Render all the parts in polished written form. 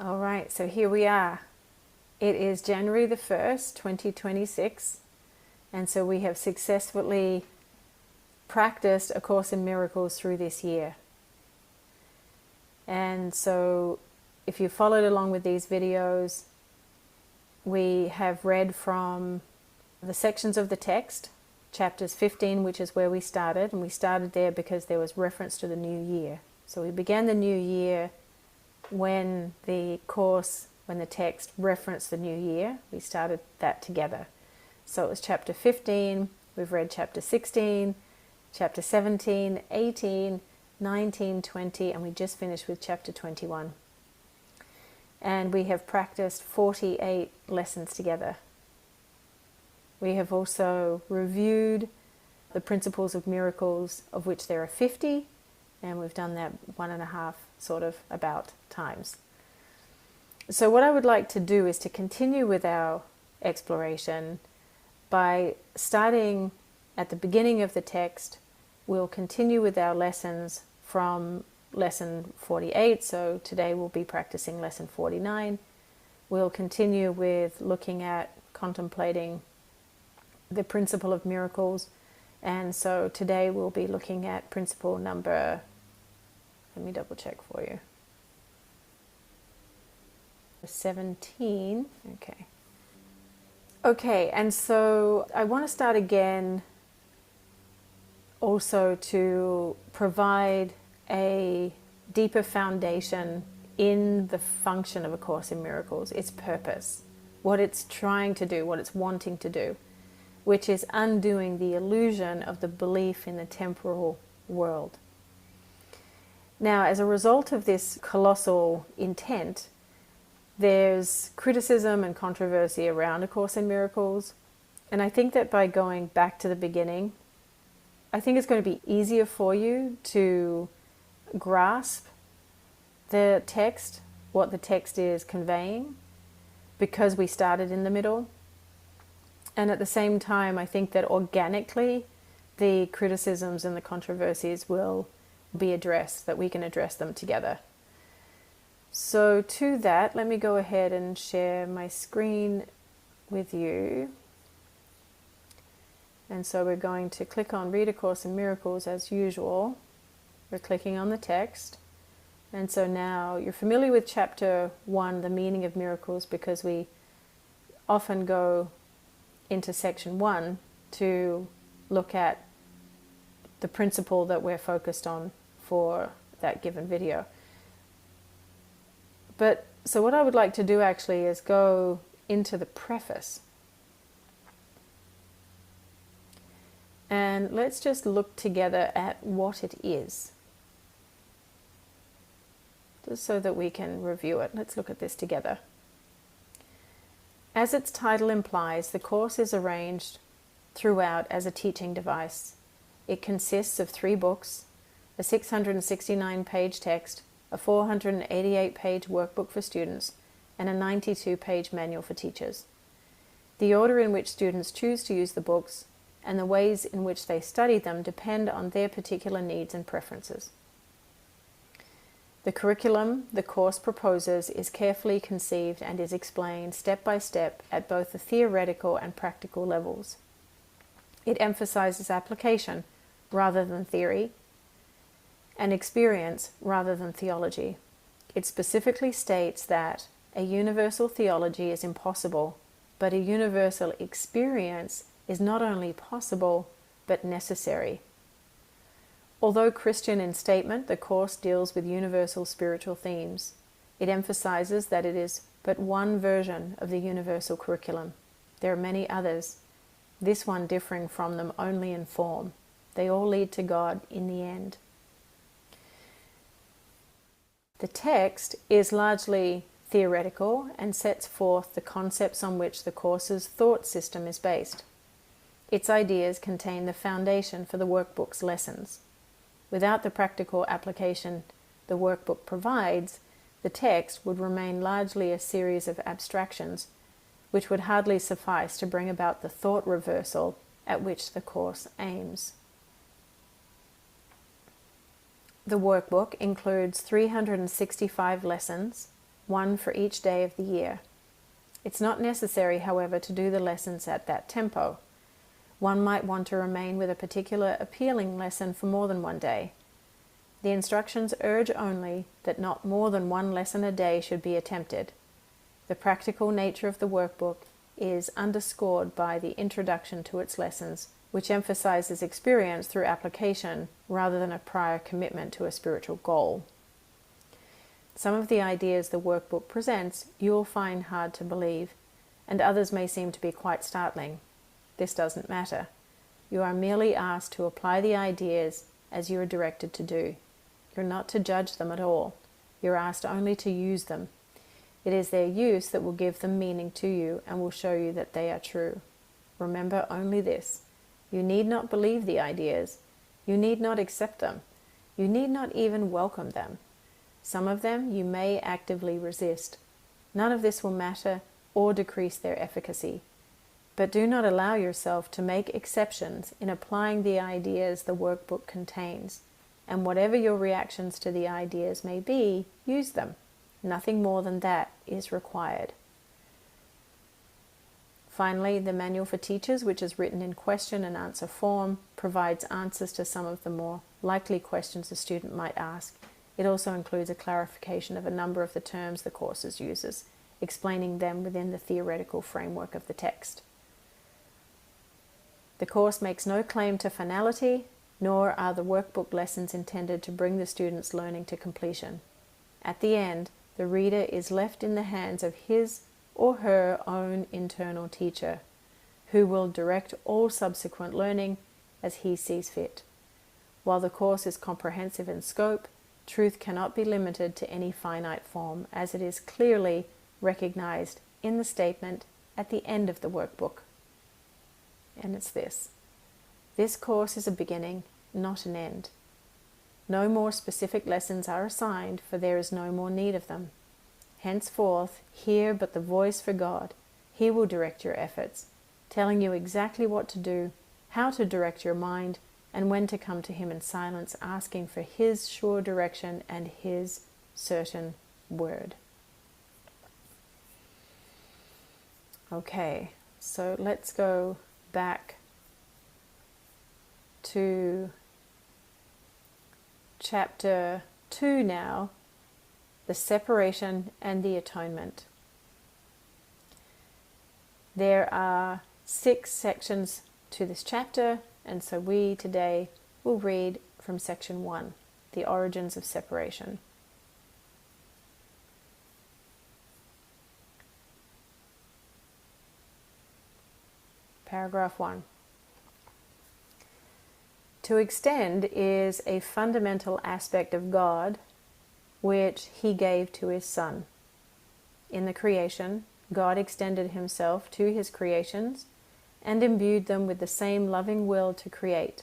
All right, so here we are. It is January the 1st, 2026, and so we have successfully practiced A Course in Miracles through this year. And so if you followed along with these videos, we have read from the sections of the text, chapters 15, which is where we started, and we started there because there was reference to the new year. So we began the new year when the text referenced the new year. We started that together. So it was chapter 15, we've read chapter 16, chapter 17, 18, 19, 20, and we just finished with chapter 21. And we have practiced 48 lessons together. We have also reviewed the principles of miracles, of which there are 50, and we've done that 1.5 sort of about times. So what I would like to do is to continue with our exploration by starting at the beginning of the text. We'll continue with our lessons from lesson 48, so today we'll be practicing lesson 49. We'll continue with looking at contemplating the principle of miracles, and so today we'll be looking at principle number, let me double check for you, 17. Okay, and so I want to start again also to provide a deeper foundation in the function of A Course in Miracles, its purpose, what it's trying to do, what it's wanting to do, which is undoing the illusion of the belief in the temporal world. Now, as a result of this colossal intent, there's criticism and controversy around A Course in Miracles, and I think that by going back to the beginning, I think it's going to be easier for you to grasp the text, what the text is conveying, because we started in the middle. And at the same time, I think that organically the criticisms and the controversies will be addressed, that we can address them together. So to that, let me go ahead and share my screen with you. And so we're going to click on Read A Course in Miracles as usual. We're clicking on the text. And so now you're familiar with chapter 1, the meaning of miracles, because we often go into section 1 to look at the principle that we're focused on for that given video. But so what I would like to do actually is go into the preface. And let's just look together at what it is, just so that we can review it. Let's look at this together. As its title implies, the course is arranged throughout as a teaching device. It consists of 3 books, a 669-page text, a 488-page workbook for students, and a 92-page manual for teachers. The order in which students choose to use the books and the ways in which they study them depend on their particular needs and preferences. The curriculum the course proposes is carefully conceived and is explained step by step at both the theoretical and practical levels. It emphasizes application rather than theory, and experience rather than theology. It specifically states that a universal theology is impossible, but a universal experience is not only possible, but necessary. Although Christian in statement, the course deals with universal spiritual themes. It emphasizes that it is but one version of the universal curriculum. There are many others, this one differing from them only in form. They all lead to God in the end. The text is largely theoretical and sets forth the concepts on which the course's thought system is based. Its ideas contain the foundation for the workbook's lessons. Without the practical application the workbook provides, the text would remain largely a series of abstractions, which would hardly suffice to bring about the thought reversal at which the course aims. The workbook includes 365 lessons one for each day of the year. It's not necessary, however, to do the lessons at that tempo. One might want to remain with a particular appealing lesson for more than one day. The instructions urge only that not more than one lesson a day should be attempted. The practical nature of the workbook is underscored by the introduction to its lessons, which emphasizes experience through application rather than a prior commitment to a spiritual goal. Some of the ideas the workbook presents you will find hard to believe, and others may seem to be quite startling. This doesn't matter. You are merely asked to apply the ideas as you are directed to do. You're not to judge them at all. You're asked only to use them. It is their use that will give them meaning to you and will show you that they are true. Remember only this. You need not believe the ideas. You need not accept them. You need not even welcome them. Some of them you may actively resist. None of this will matter or decrease their efficacy. But do not allow yourself to make exceptions in applying the ideas the workbook contains. And whatever your reactions to the ideas may be, use them. Nothing more than that is required. Finally, the Manual for Teachers, which is written in question and answer form, provides answers to some of the more likely questions a student might ask. It also includes a clarification of a number of the terms the course uses, explaining them within the theoretical framework of the text. The course makes no claim to finality, nor are the workbook lessons intended to bring the student's learning to completion. At the end, the reader is left in the hands of his or her own internal teacher, who will direct all subsequent learning as he sees fit. While the course is comprehensive in scope, truth cannot be limited to any finite form, as it is clearly recognized in the statement at the end of the workbook. And it's this. This course is a beginning, not an end. No more specific lessons are assigned, for there is no more need of them. Henceforth, hear but the voice for God. He will direct your efforts, telling you exactly what to do, how to direct your mind, and when to come to Him in silence, asking for His sure direction and His certain word. Okay, so let's go back to chapter 2 now, the separation and the atonement. There are 6 sections to this chapter, and so we today will read from section 1, the origins of separation. Paragraph 1. To extend is a fundamental aspect of God which He gave to His Son. In the creation, God extended Himself to His creations and imbued them with the same loving will to create.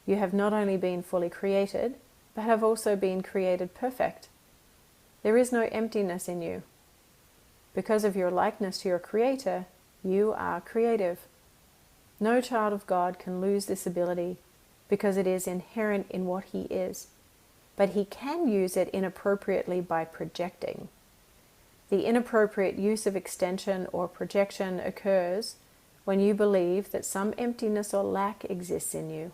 You have not only been fully created, but have also been created perfect. There is no emptiness in you. Because of your likeness to your Creator, you are creative. No child of God can lose this ability because it is inherent in what he is, but he can use it inappropriately by projecting. The inappropriate use of extension or projection occurs when you believe that some emptiness or lack exists in you,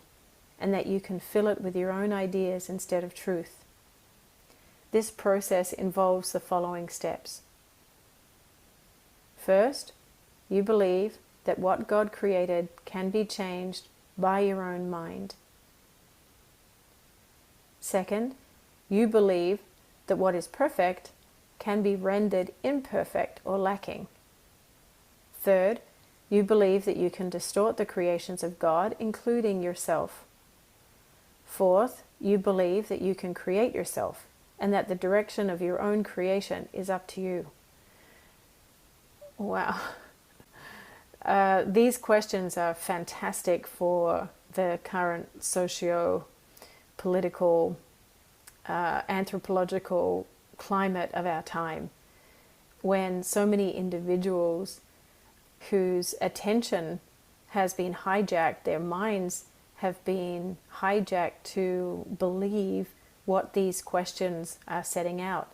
and that you can fill it with your own ideas instead of truth. This process involves the following steps. First, you believe that what God created can be changed by your own mind. Second, you believe that what is perfect can be rendered imperfect or lacking. Third, you believe that you can distort the creations of God, including yourself. Fourth, you believe that you can create yourself, and that the direction of your own creation is up to you. Wow. These questions are fantastic for the current socio-political, anthropological climate of our time, when so many individuals whose attention has been hijacked, their minds have been hijacked to believe what these questions are setting out.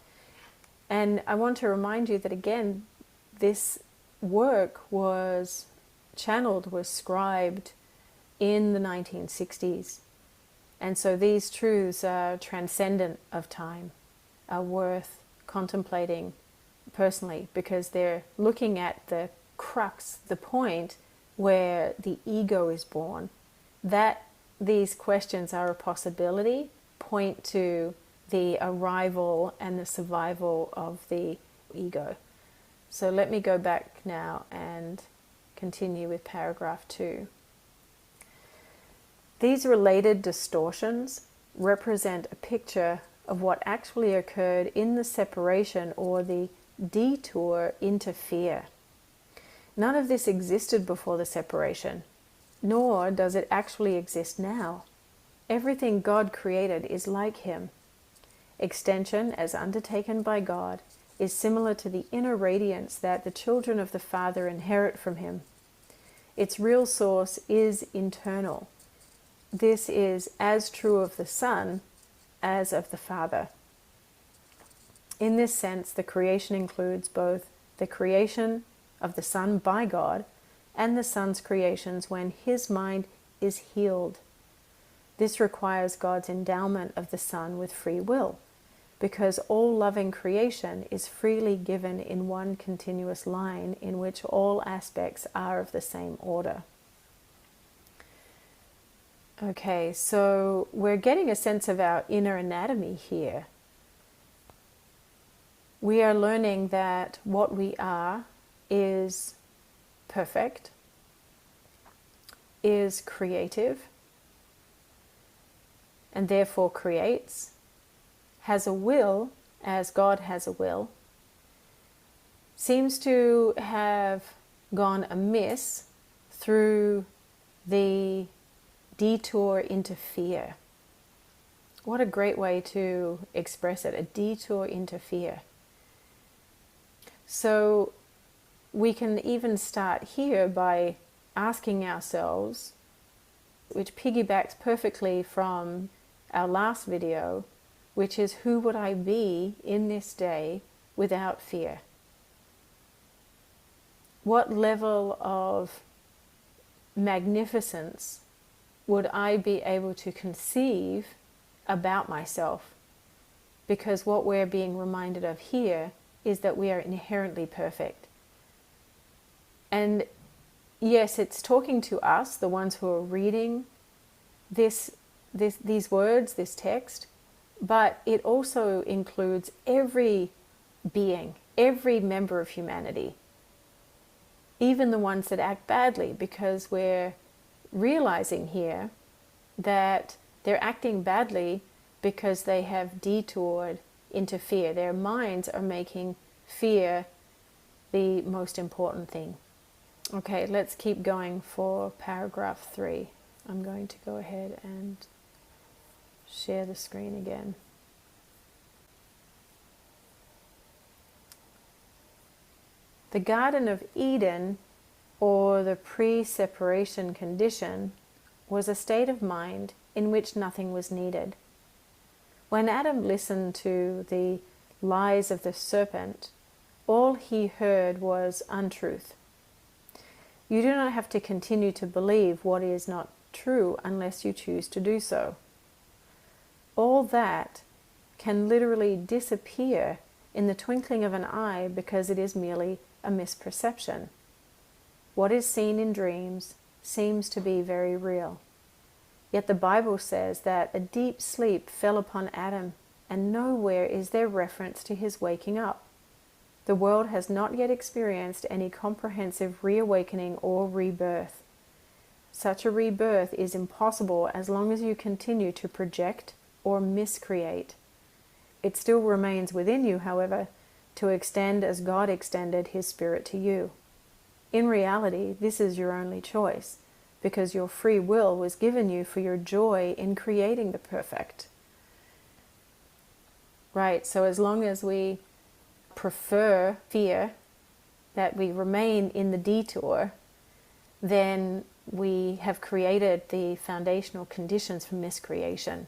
And I want to remind you that again, this work was channeled, was scribed in the 1960s. And so these truths are transcendent of time, are worth contemplating personally, because they're looking at the crux, the point where the ego is born. That these questions are a possibility point to the arrival and the survival of the ego. So let me go back now and continue with paragraph 2. These related distortions represent a picture of what actually occurred in the separation or the detour into fear. None of this existed before the separation, nor does it actually exist now. Everything God created is like Him. Extension, as undertaken by God, is similar to the inner radiance that the children of the Father inherit from Him. Its real source is internal. This is as true of the Son as of the Father. In this sense, the creation includes both the creation of the Son by God and the Son's creations when His mind is healed. This requires God's endowment of the Son with free will, because all loving creation is freely given in one continuous line in which all aspects are of the same order. Okay, so we're getting a sense of our inner anatomy here. We are learning that what we are is perfect, is creative, and therefore creates, has a will as God has a will, seems to have gone amiss through the detour into fear. What a great way to express it, a detour into fear. So we can even start here by asking ourselves, which piggybacks perfectly from our last video, which is, who would I be in this day without fear? What level of magnificence would I be able to conceive about myself? Because what we're being reminded of here is that we are inherently perfect. And yes, it's talking to us, the ones who are reading these words, this text, but it also includes every being, every member of humanity, even the ones that act badly, because we're realizing here that they're acting badly because they have detoured into fear. Their minds are making fear the most important thing. Okay, let's keep going for paragraph 3. I'm going to go ahead and share the screen again. The Garden of Eden, or the pre-separation condition, was a state of mind in which nothing was needed. When Adam listened to the lies of the serpent, all he heard was untruth. You do not have to continue to believe what is not true unless you choose to do so. All that can literally disappear in the twinkling of an eye because it is merely a misperception. What is seen in dreams seems to be very real. Yet the Bible says that a deep sleep fell upon Adam, and nowhere is there reference to his waking up. The world has not yet experienced any comprehensive reawakening or rebirth. Such a rebirth is impossible as long as you continue to project or miscreate. It still remains within you, however, to extend as God extended His Spirit to you. In reality, this is your only choice, because your free will was given you for your joy in creating the perfect. Right, so as long as we prefer fear, that we remain in the detour, then we have created the foundational conditions for miscreation.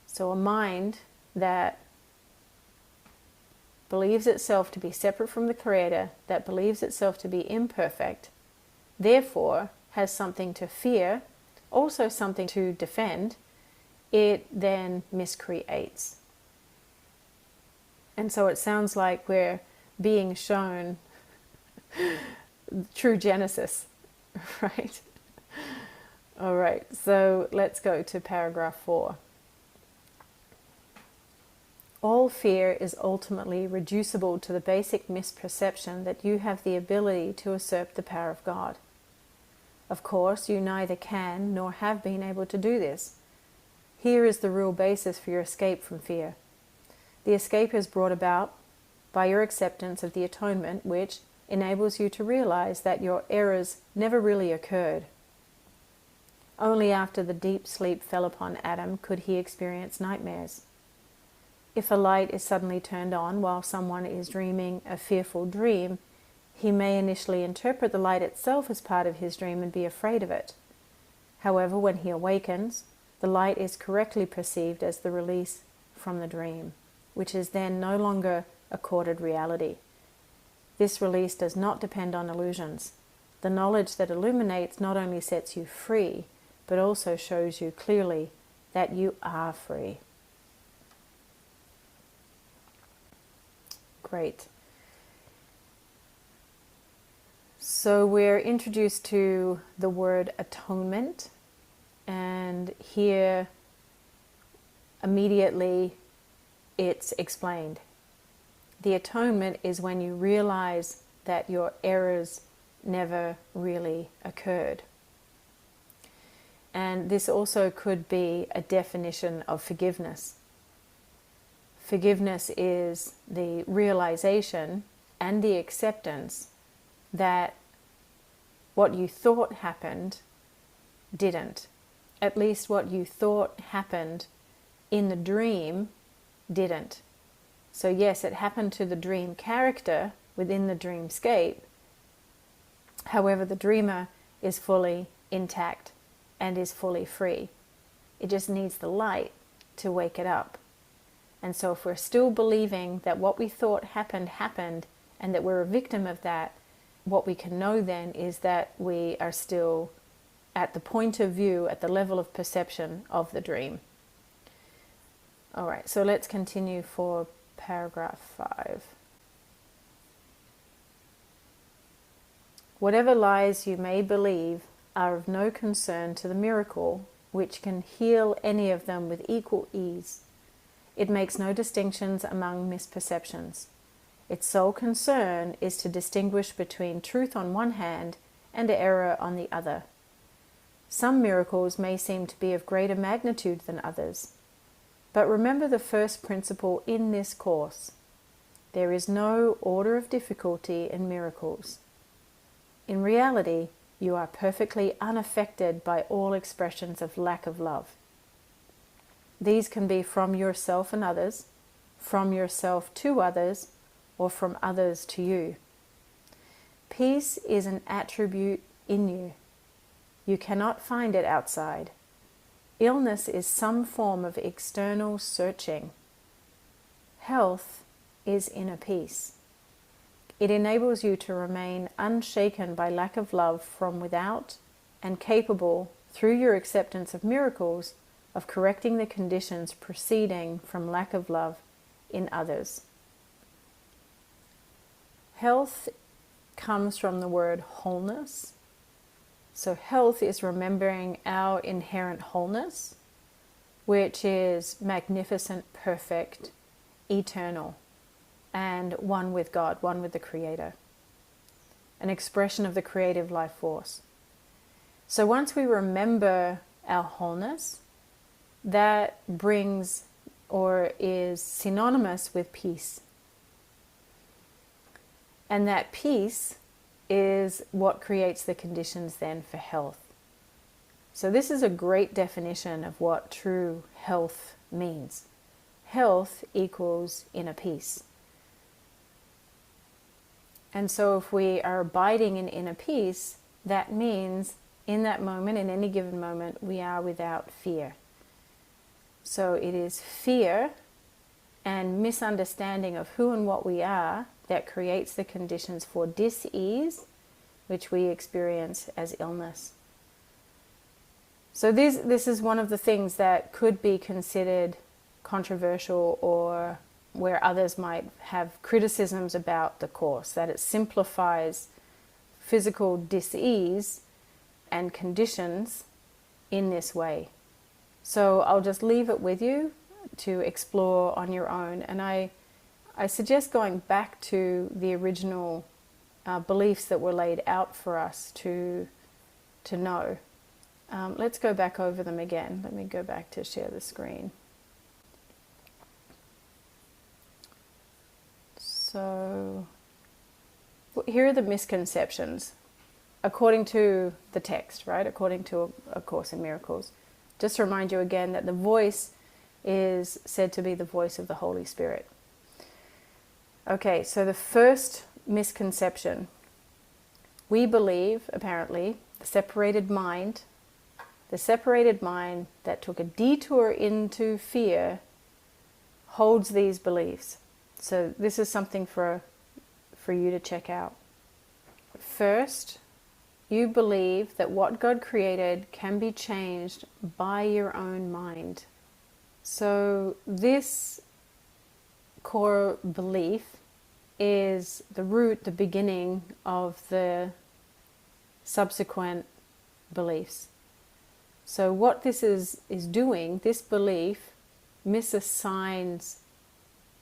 So a mind that believes itself to be separate from the Creator, that believes itself to be imperfect, therefore has something to fear, also something to defend, it then miscreates. And so it sounds like we're being shown true Genesis, right? All right, so let's go to paragraph 4. All fear is ultimately reducible to the basic misperception that you have the ability to usurp the power of God. Of course, you neither can nor have been able to do this. Here is the real basis for your escape from fear. The escape is brought about by your acceptance of the atonement, which enables you to realize that your errors never really occurred. Only after the deep sleep fell upon Adam could he experience nightmares. If a light is suddenly turned on while someone is dreaming a fearful dream, he may initially interpret the light itself as part of his dream and be afraid of it. However, when he awakens, the light is correctly perceived as the release from the dream, which is then no longer accorded reality. This release does not depend on illusions. The knowledge that illuminates not only sets you free, but also shows you clearly that you are free. Great. So we're introduced to the word atonement, and here immediately it's explained. The atonement is when you realize that your errors never really occurred. And this also could be a definition of forgiveness. Forgiveness is the realization and the acceptance that what you thought happened didn't. At least what you thought happened in the dream didn't. So yes, it happened to the dream character within the dreamscape. However, the dreamer is fully intact and is fully free. It just needs the light to wake it up. And so if we're still believing that what we thought happened, and that we're a victim of that, what we can know then is that we are still at the point of view, at the level of perception of the dream. All right, so let's continue for paragraph 5. Whatever lies you may believe are of no concern to the miracle, which can heal any of them with equal ease. It makes no distinctions among misperceptions. Its sole concern is to distinguish between truth on one hand and error on the other. Some miracles may seem to be of greater magnitude than others. But remember the first principle in this course. There is no order of difficulty in miracles. In reality, you are perfectly unaffected by all expressions of lack of love. These can be from yourself and others, from yourself to others, or from others to you. Peace is an attribute in you. You cannot find it outside. Illness is some form of external searching. Health is inner peace. It enables you to remain unshaken by lack of love from without and capable, through your acceptance of miracles, of correcting the conditions proceeding from lack of love in others. Health comes from the word wholeness. So health is remembering our inherent wholeness, which is magnificent, perfect, eternal, and one with God, one with the Creator. An expression of the creative life force. So once we remember our wholeness, that brings or is synonymous with peace. And that peace is what creates the conditions then for health. So this is a great definition of what true health means. Health equals inner peace. And so if we are abiding in inner peace, that means in that moment, in any given moment, we are without fear. So it is fear and misunderstanding of who and what we are that creates the conditions for dis-ease, which we experience as illness. So this is one of the things that could be considered controversial, or where others might have criticisms about the Course, that it simplifies physical dis-ease and conditions in this way. So I'll just leave it with you to explore on your own. And I suggest going back to the original beliefs that were laid out for us to know. Let's go back over them again. Let me go back to share the screen. So here are the misconceptions according to the text, right? According to A Course in Miracles. Just to remind you again that the voice is said to be the voice of the Holy Spirit. Okay, so the first misconception. We believe, apparently, the separated mind that took a detour into fear holds these beliefs. So this is something for you to check out. First, you believe that what God created can be changed by your own mind. So this core belief is the root, the beginning of the subsequent beliefs. So what this is doing, this belief misassigns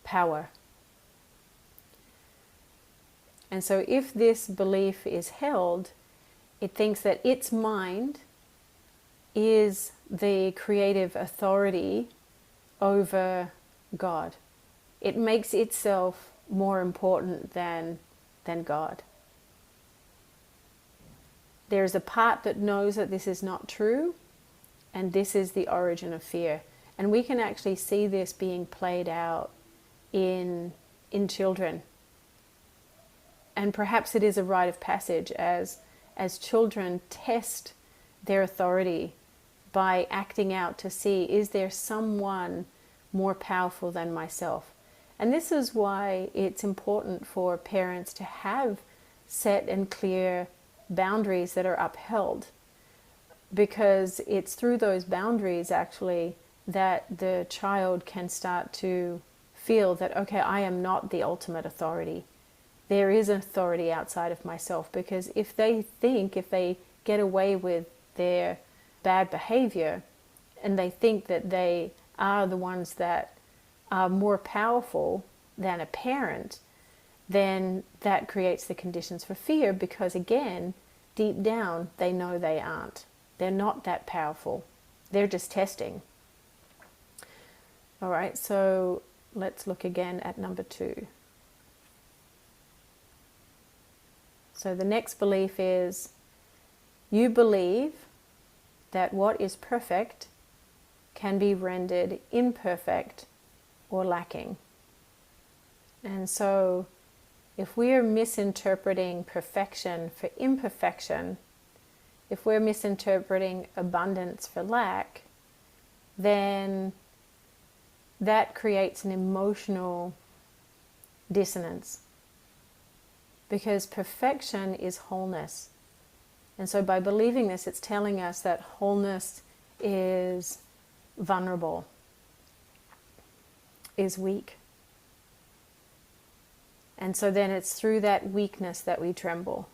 power. And so if this belief is held, it thinks that its mind is the creative authority over God. It makes itself more important than God. There's a part that knows that this is not true, and this is the origin of fear. And we can actually see this being played out in children. And perhaps it is a rite of passage as children test their authority by acting out to see, is there someone more powerful than myself? And this is why it's important for parents to have set and clear boundaries that are upheld, because it's through those boundaries actually that the child can start to feel that, okay, I am not the ultimate authority. There is an authority outside of myself. Because if they get away with their bad behavior and they think that they are the ones that are more powerful than a parent, then that creates the conditions for fear, because again, deep down, they know they aren't. They're not that powerful. They're just testing. All right, so let's look again at number 2. So the next belief is, you believe that what is perfect can be rendered imperfect or lacking. And so if we are misinterpreting perfection for imperfection, if we're misinterpreting abundance for lack, then that creates an emotional dissonance. Because perfection is wholeness. And so by believing this, it's telling us that wholeness is vulnerable, is weak. And so then it's through that weakness that we tremble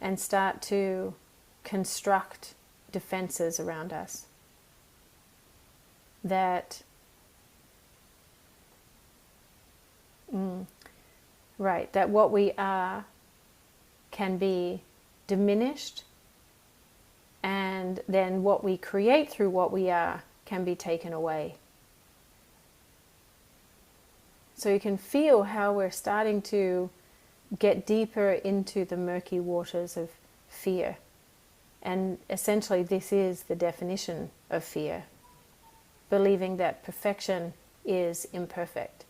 and start to construct defenses around us that that what we are can be diminished, and then what we create through what we are can be taken away. So you can feel how we're starting to get deeper into the murky waters of fear. And essentially this is the definition of fear. Believing that perfection is imperfect.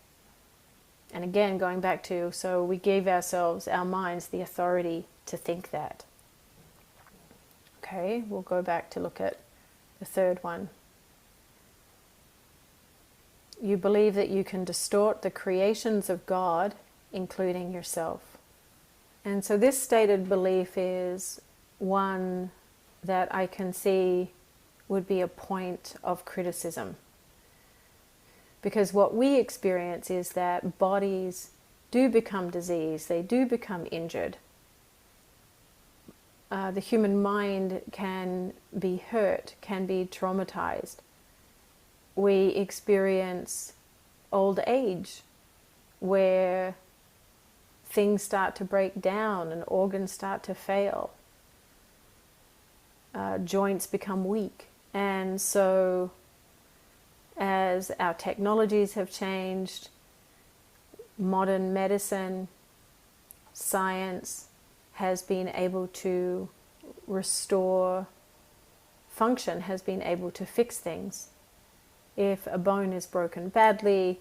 And again, going back to, so we gave ourselves, our minds, the authority to think that. Okay, we'll go back to look at the third one. You believe that you can distort the creations of God, including yourself. And so this stated belief is one that I can see would be a point of criticism. Because what we experience is that bodies do become diseased, they do become injured. The human mind can be hurt, can be traumatized. We experience old age, where things start to break down and organs start to fail. Joints become weak. And so as our technologies have changed, modern medicine, science has been able to restore function, has been able to fix things. If a bone is broken badly,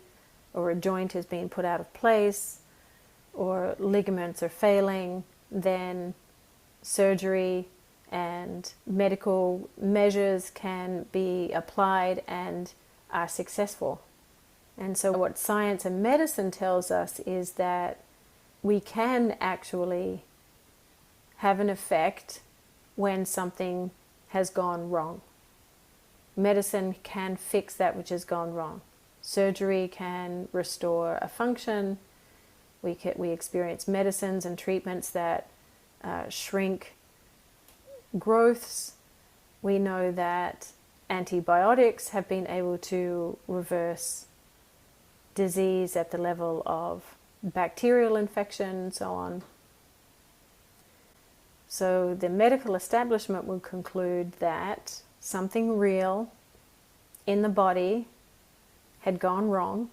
or a joint is being put out of place, or ligaments are failing, then surgery and medical measures can be applied and are successful. And so what science and medicine tells us is that we can actually have an effect when something has gone wrong. Medicine can fix that which has gone wrong. Surgery can restore a function. We experience medicines and treatments that shrink growths. We know that antibiotics have been able to reverse disease at the level of bacterial infection and so on. So the medical establishment will conclude that something real in the body had gone wrong,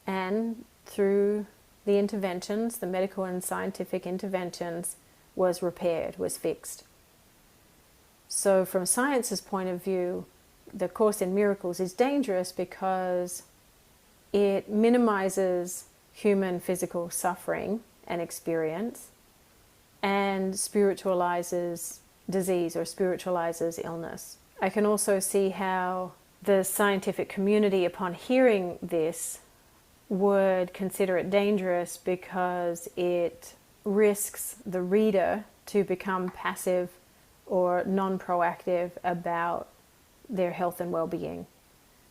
and through the interventions, the medical and scientific interventions, was repaired, was fixed. So from science's point of view, the Course in Miracles is dangerous because it minimizes human physical suffering and experience, and spiritualizes disease or spiritualizes illness. I can also see how the scientific community, upon hearing this, would consider it dangerous because it risks the reader to become passive or non-proactive about their health and well-being.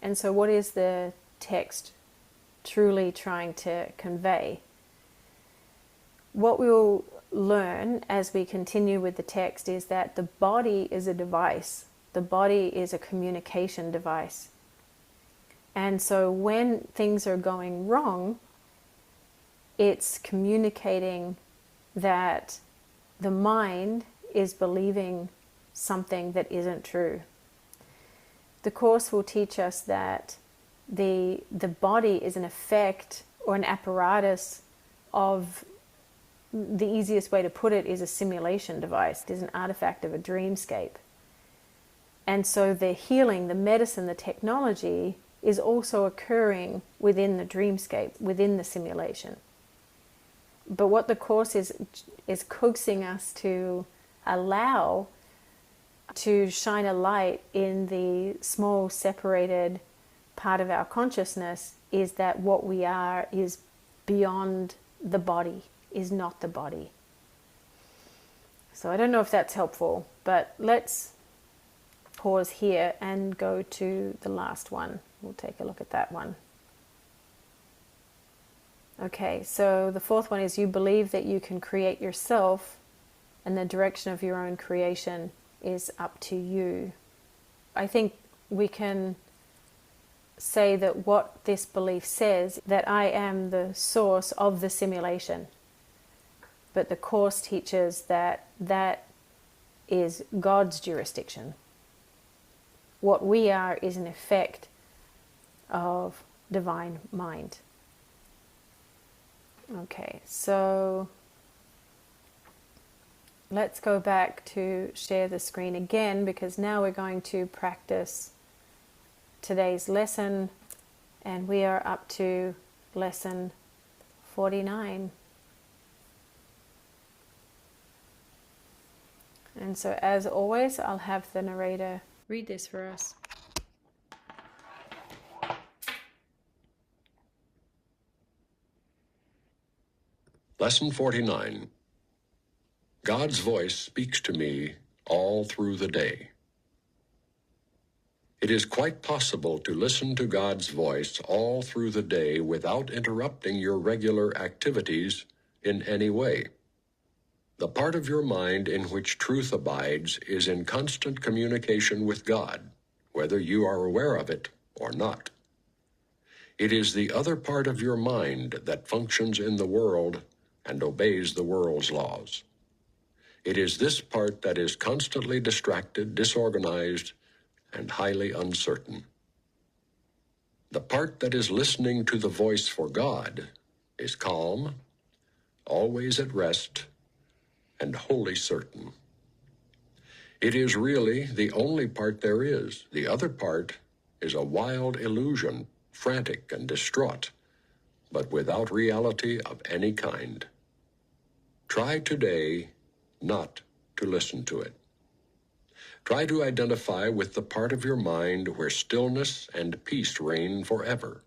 And so what is the text truly trying to convey? What we'll learn as we continue with the text is that the body is a device. The body is a communication device. And so when things are going wrong, it's communicating that the mind is believing something that isn't true. The Course will teach us that the body is an effect or an apparatus of, the easiest way to put it is a simulation device. It is an artifact of a dreamscape. And so the healing, the medicine, the technology is also occurring within the dreamscape, within the simulation. But what the Course is coaxing us to allow to shine a light in the small separated part of our consciousness is that what we are is beyond the body, is not the body. So I don't know if that's helpful, but let's pause here and go to the last one. We'll take a look at that one. Okay, so the fourth one is you believe that you can create yourself, and the direction of your own creation is up to you. I think we can say that what this belief says, that I am the source of the simulation. But the Course teaches that that is God's jurisdiction. What we are is an effect of divine mind. Okay, so let's go back to share the screen again, because now we're going to practice today's lesson, and we are up to lesson 49. And so as always, I'll have the narrator read this for us. Lesson 49. God's voice speaks to me all through the day. It is quite possible to listen to God's voice all through the day without interrupting your regular activities in any way. The part of your mind in which truth abides is in constant communication with God, whether you are aware of it or not. It is the other part of your mind that functions in the world and obeys the world's laws. It is this part that is constantly distracted, disorganized, and highly uncertain. The part that is listening to the voice for God is calm, always at rest, and wholly certain. It is really the only part there is. The other part is a wild illusion, frantic and distraught, but without reality of any kind. Try today not to listen to it. Try to identify with the part of your mind where stillness and peace reign forever.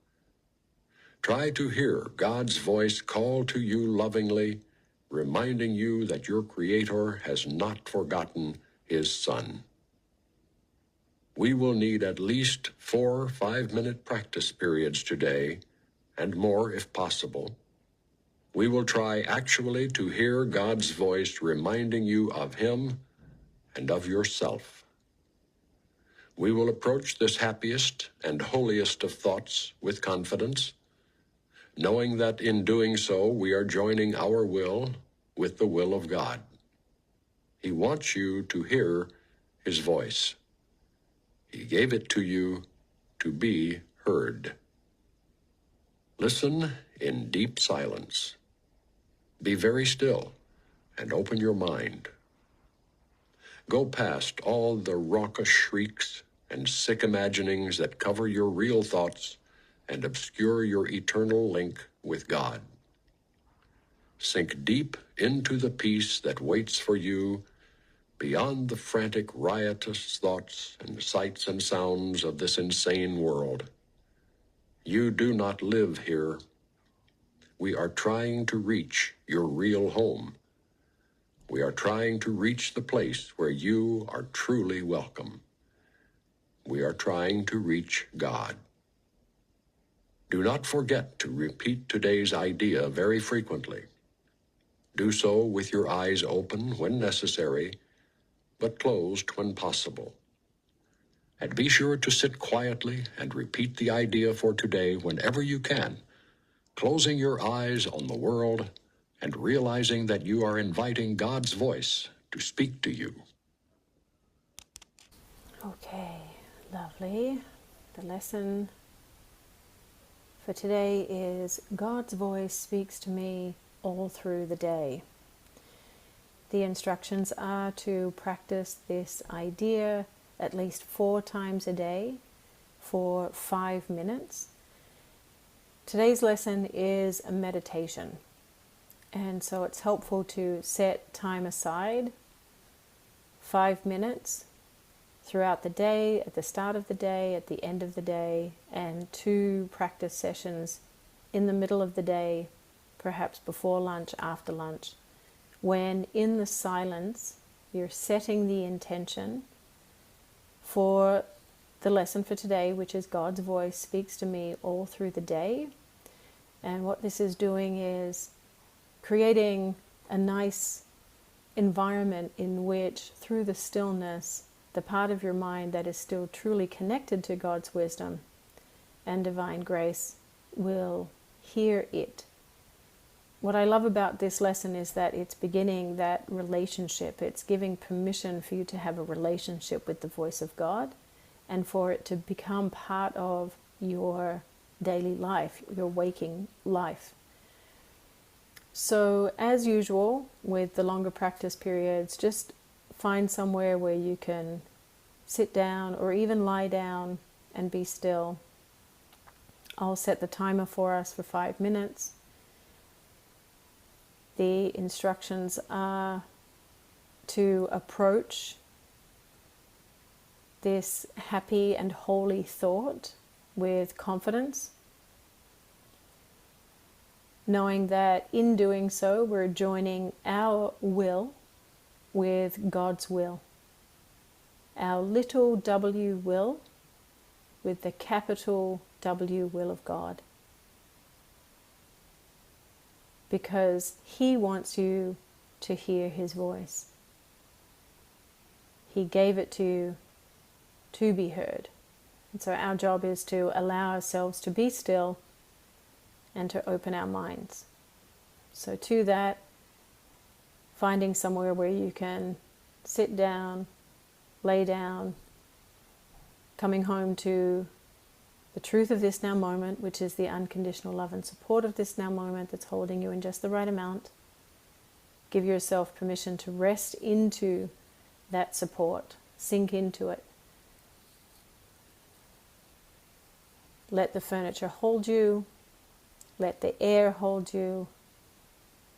Try to hear God's voice call to you lovingly, reminding you that your Creator has not forgotten His Son. We will need at least 4 5-minute practice periods today, and more if possible. We will try actually to hear God's voice reminding you of Him and of yourself. We will approach this happiest and holiest of thoughts with confidence, knowing that in doing so we are joining our will with the will of God. He wants you to hear His voice. He gave it to you to be heard. Listen in deep silence. Be very still and open your mind. Go past all the raucous shrieks and sick imaginings that cover your real thoughts and obscure your eternal link with God. Sink deep into the peace that waits for you beyond the frantic, riotous thoughts and sights and sounds of this insane world. You do not live here. We are trying to reach your real home. We are trying to reach the place where you are truly welcome. We are trying to reach God. Do not forget to repeat today's idea very frequently. Do so with your eyes open when necessary, but closed when possible. And be sure to sit quietly and repeat the idea for today whenever you can, closing your eyes on the world and realizing that you are inviting God's voice to speak to you. Okay, lovely. The lesson for today is God's voice speaks to me all through the day. The instructions are to practice this idea at least 4 times a day for 5 minutes. Today's lesson is a meditation, and so it's helpful to set time aside 5 minutes throughout the day, at the start of the day, at the end of the day, and 2 practice sessions in the middle of the day, perhaps before lunch, after lunch, when in the silence you're setting the intention for the lesson for today, which is God's voice speaks to me all through the day. And what this is doing is creating a nice environment in which, through the stillness, the part of your mind that is still truly connected to God's wisdom and divine grace will hear it. What I love about this lesson is that it's beginning that relationship. It's giving permission for you to have a relationship with the voice of God and for it to become part of your daily life, your waking life. So, as usual, with the longer practice periods, just find somewhere where you can sit down or even lie down and be still. I'll set the timer for us for 5 minutes. The instructions are to approach this happy and holy thought with confidence. knowing that in doing so, we're joining our will with God's will. Our little w will with the capital W will of God. Because He wants you to hear His voice. He gave it to you to be heard. And so our job is to allow ourselves to be still and to open our minds. So to that, finding somewhere where you can sit down, lay down, coming home to the truth of this now moment, which is the unconditional love and support of this now moment that's holding you in just the right amount. Give yourself permission to rest into that support, sink into it. Let the furniture hold you, let the air hold you.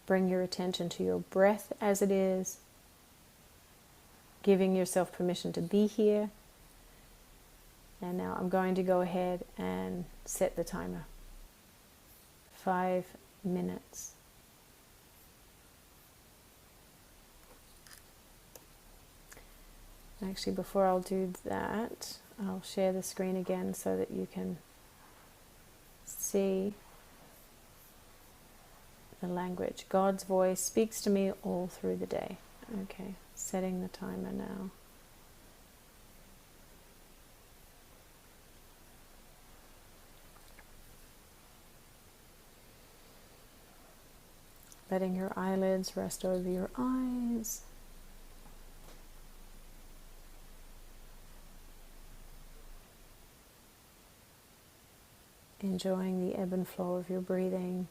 Bring your attention to your breath as it is, giving yourself permission to be here. And now I'm going to go ahead and set the timer. 5 minutes. Actually, before I'll do that, I'll share the screen again so that you can see the language. God's voice speaks to me all through the day. Okay, setting the timer now. Letting your eyelids rest over your eyes. Enjoying the ebb and flow of your breathing.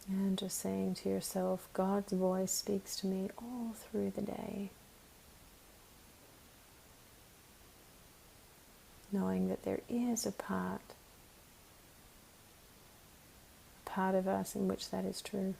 And just saying to yourself, God's voice speaks to me all through the day. Knowing that there is a part of us in which that is true.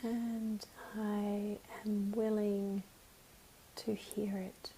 And I am willing to hear it.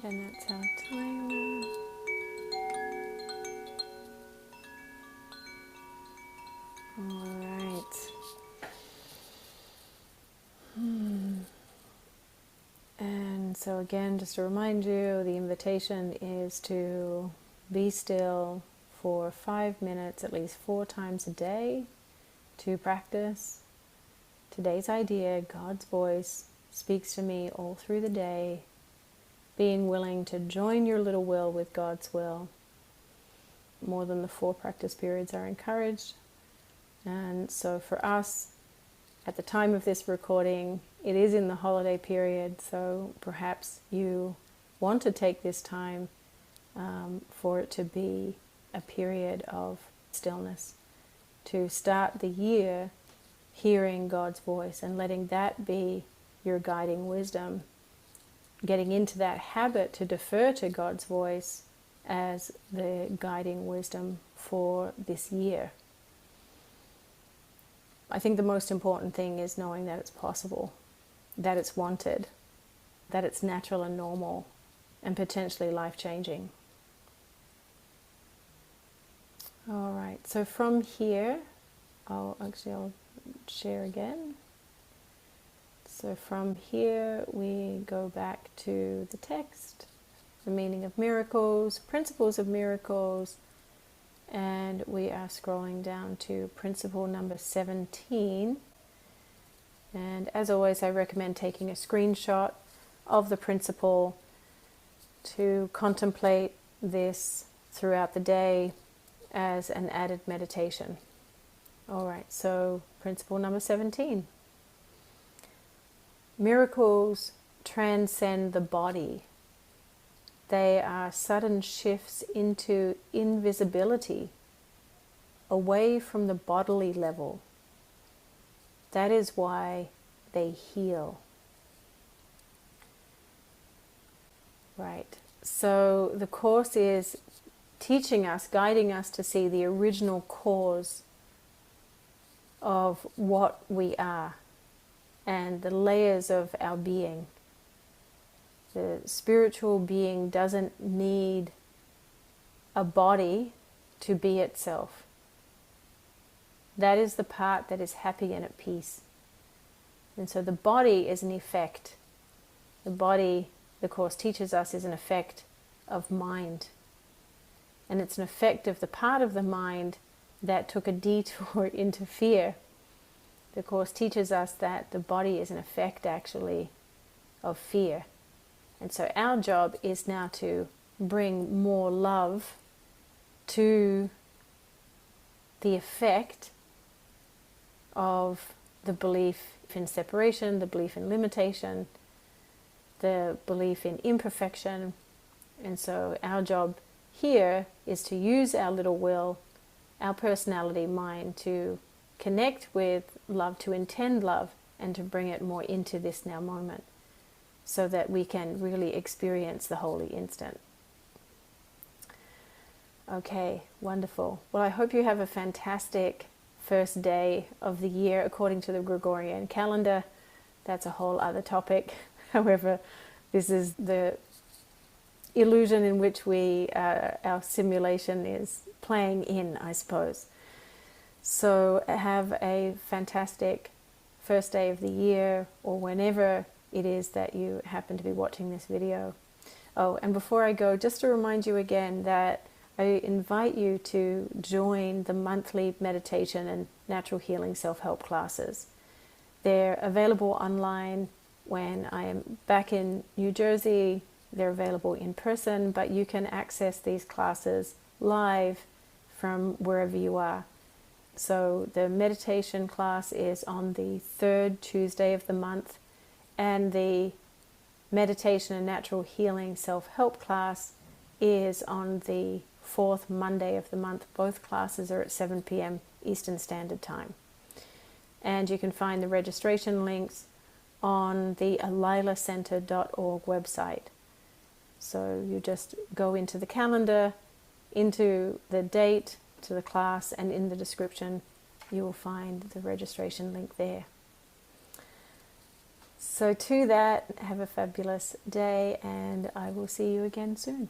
and that's our timer. All right. And so again, just to remind you, the invitation is to be still for 5 minutes, at least 4 times a day, to practice. Today's idea, God's voice, speaks to me all through the day, being willing to join your little will with God's will. More than the 4 practice periods are encouraged. And so for us, at the time of this recording, it is in the holiday period, so perhaps you want to take this time for it to be a period of stillness, to start the year hearing God's voice and letting that be your guiding wisdom, getting into that habit to defer to God's voice as the guiding wisdom for this year. I think the most important thing is knowing that it's possible, that it's wanted, that it's natural and normal, and potentially life-changing. All right, so from here, I'll share again. So from here, we go back to the text, the meaning of miracles, principles of miracles, and we are scrolling down to principle number 17. And as always, I recommend taking a screenshot of the principle to contemplate this throughout the day as an added meditation. All right, so principle number 17. Miracles transcend the body. They are sudden shifts into invisibility, away from the bodily level. That is why they heal. Right. So the Course is teaching us, guiding us to see the original cause of what we are and the layers of our being. The spiritual being doesn't need a body to be itself. That is the part that is happy and at peace. And so the body is an effect. The body, the Course teaches us, is an effect of mind. And it's an effect of the part of the mind that took a detour into fear. The Course teaches us that the body is an effect, actually, of fear. And so our job is now to bring more love to the effect of the belief in separation, the belief in limitation, the belief in imperfection. And so our job here is to use our little will, our personality, mind, to connect with love, to intend love, and to bring it more into this now moment, so that we can really experience the holy instant. Okay, wonderful. Well, I hope you have a fantastic first day of the year according to the Gregorian calendar. That's a whole other topic. However, this is the illusion in which our simulation is playing in, I suppose. So have a fantastic first day of the year, or whenever it is that you happen to be watching this video. Oh, and before I go, just to remind you again that I invite you to join the monthly meditation and natural healing self-help classes. They're available online when I am back in New Jersey. They're available in person, but you can access these classes live from wherever you are. So the meditation class is on the 3rd Tuesday of the month, and the meditation and natural healing self-help class is on the 4th Monday of the month. Both classes are at 7 p.m. Eastern Standard Time. And you can find the registration links on the alilacenter.org website. So you just go into the calendar, into the date, to the class, and in the description you will find the registration link there. So to that, have a fabulous day, and I will see you again soon.